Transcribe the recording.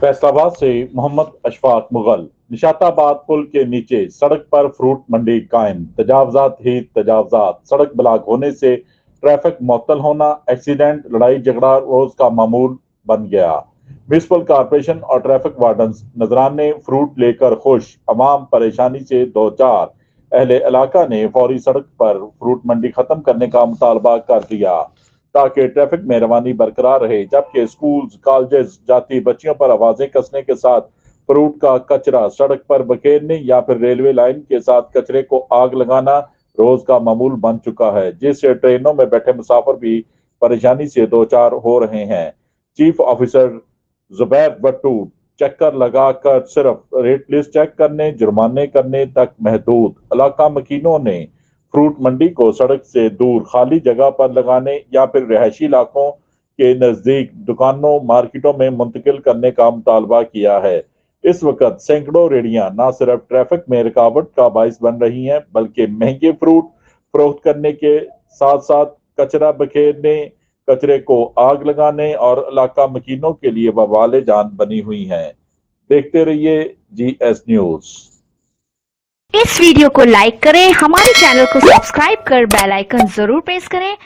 फैसलाबाद से मोहम्मद अशफाक मुगल। निशाताबाद पुल के नीचे सड़क पर फ्रूट मंडी कायम, तजावजात ही तजावजात, सड़क ब्लॉक होने से ट्रैफिक मुअत्तल होना, एक्सीडेंट, लड़ाई झगड़ा रोज का मामूल बन गया। म्यूनिसिपल कॉर्पोरेशन और ट्रैफिक वार्डन नजराने फ्रूट लेकर खुश, अवाम परेशानी से दो चार। अहले इलाका ने फौरी सड़क पर फ्रूट मंडी खत्म करने का मुतालबा कर दिया ताकि ट्रैफिक में रवानी बरकरार रहे, जबकि स्कूल कॉलेज जाती बच्चियों पर आवाजें कसने के साथ फ्रूट का कचरा सड़क पर बखेरने या फिर रेलवे लाइन के साथ कचरे को आग लगाना रोज का मामूल बन चुका है, जिससे ट्रेनों में बैठे मुसाफिर भी परेशानी से दो चार हो रहे हैं। चीफ ऑफिसर जुबैर भट्टू चक्कर लगाकर सिर्फ रेट लिस्ट चेक करने, जुर्माने करने तक महदूद। इलाका मकीनों ने फ्रूट मंडी को सड़क से दूर खाली जगह पर लगाने या फिर रिहायशी इलाकों के नजदीक दुकानों मार्केटों में मुंतकिल करने का मुतालबा किया है। इस वक्त सैकड़ों रेहड़ियां न सिर्फ ट्रैफिक में रुकावट का बाइस बन रही हैं, बल्कि महंगे फ्रूट फरोख्त करने के साथ साथ कचरा बखेरने, कचरे को आग लगाने और इलाका मकीनों के लिए बवाले जान बनी हुई हैं। देखते रहिए GS न्यूज। इस वीडियो को लाइक करें, हमारे चैनल को सब्सक्राइब कर बेल आइकन जरूर प्रेस करें।